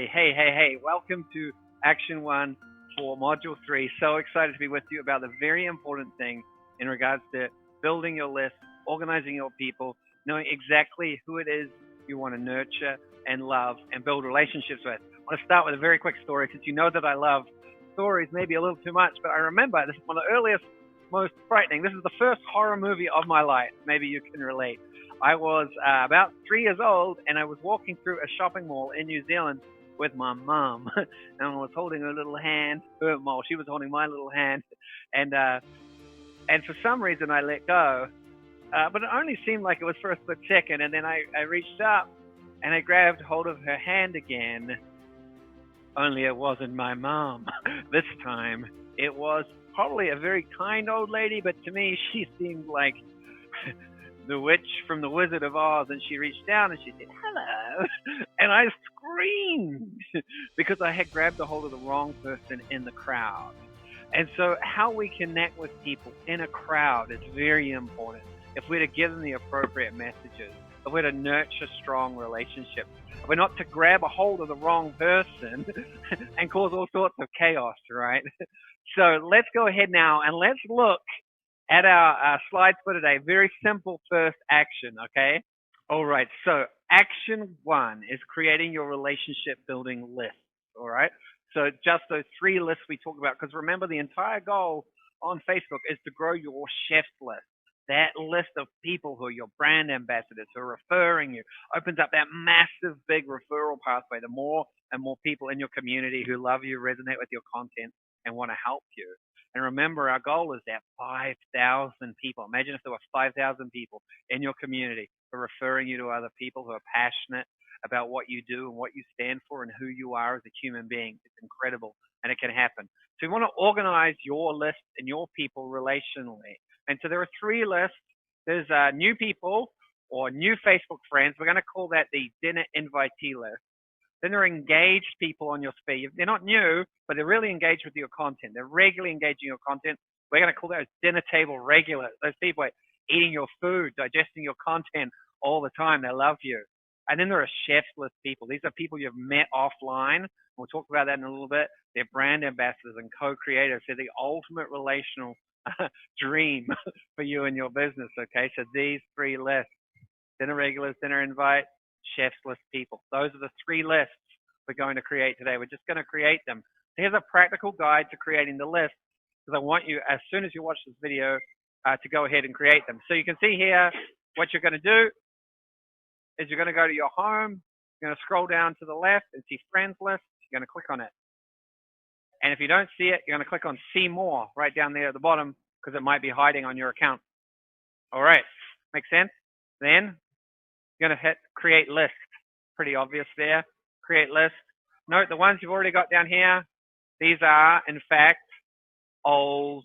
Hey. Welcome to Action 1 for Module 3. So excited to be with you about the very important thing in regards to building your list, organizing your people, knowing exactly who it is you want to nurture and love and build relationships with. I want to start with a very quick story since you know that I love stories, maybe a little too much, but I remember this is one of the earliest, most frightening. This is the first horror movie of my life. Maybe you can relate. I was about 3 years old, and I was walking through a shopping mall in New Zealand with my mom, and I was holding her little hand. She was holding my little hand, and for some reason I let go, but it only seemed like it was for a split second, and then I reached up and I grabbed hold of her hand again. Only it wasn't my mom. This time it was probably a very kind old lady, but to me she seemed like the witch from the Wizard of Oz, and she reached down and she said, "Hello," and I screamed because I had grabbed a hold of the wrong person in the crowd. And so how we connect with people in a crowd is very important. If we're to give them the appropriate messages, if we're to nurture strong relationships, if we're not to grab a hold of the wrong person and cause all sorts of chaos, right? So let's go ahead now and let's look at our slides for today. Very simple first action, okay? All right, so action 1 is creating your relationship building list, all right? So just those 3 lists we talked about, because remember the entire goal on Facebook is to grow your chef's list. That list of people who are your brand ambassadors, who are referring you, opens up that massive, big referral pathway. The more and more people in your community who love you, resonate with your content, and want to help you. And remember, our goal is that 5,000 people. Imagine if there were 5,000 people in your community who are referring you to other people who are passionate about what you do and what you stand for and who you are as a human being. It's incredible, and it can happen. So you want to organize your list and your people relationally. And so there are 3 lists. There's new people or new Facebook friends. We're going to call that the dinner invitee list. Then there are engaged people on your feed. They're not new, but they're really engaged with your content. They're regularly engaging your content. We're going to call those dinner table regulars. Those people are eating your food, digesting your content all the time. They love you. And then there are chef's list people. These are people you've met offline. We'll talk about that in a little bit. They're brand ambassadors and co-creators. They're the ultimate relational dream for you and your business, okay? So these 3 lists, dinner regulars, dinner invite, chef's list people. Those are the 3 lists we're going to create today. We're just going to create them. Here's a practical guide to creating the list, because I want you, as soon as you watch this video, to go ahead and create them. So you can see here, what you're going to do is you're going to go to your home, you're going to scroll down to the left and see friends list. You're going to click on it. And if you don't see it, you're going to click on see more right down there at the bottom, because it might be hiding on your account. All right, makes sense? Then you're going to hit create list. Pretty obvious there. Create list. Note the ones you've already got down here. These are, in fact, old.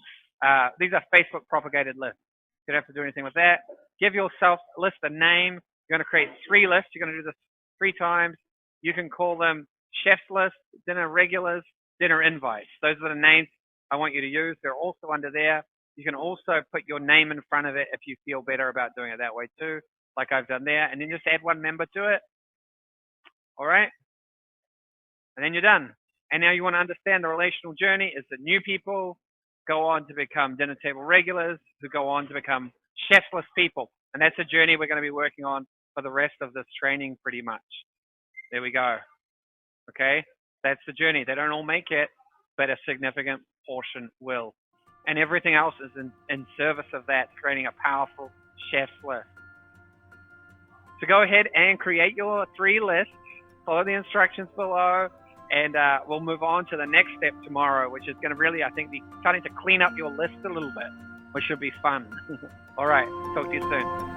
These are Facebook propagated lists. You don't have to do anything with that. Give yourself a list a name. You're going to create 3 lists. You're going to do this 3 times. You can call them chef's list, dinner regulars, dinner invites. Those are the names I want you to use. They're also under there. You can also put your name in front of it if you feel better about doing it that way too, like I've done there. And then just add 1 member to it. All right? And then you're done. And now you want to understand the relational journey is that new people go on to become dinner table regulars, who go on to become chef's list people. And that's a journey we're going to be working on for the rest of this training pretty much. There we go. Okay? That's the journey. They don't all make it, but a significant portion will. And everything else is in service of that, creating a powerful chef's list. So go ahead and create your 3 lists. Follow the instructions below, and we'll move on to the next step tomorrow, which is going to really, I think, be starting to clean up your list a little bit, which should be fun. All right. Talk to you soon.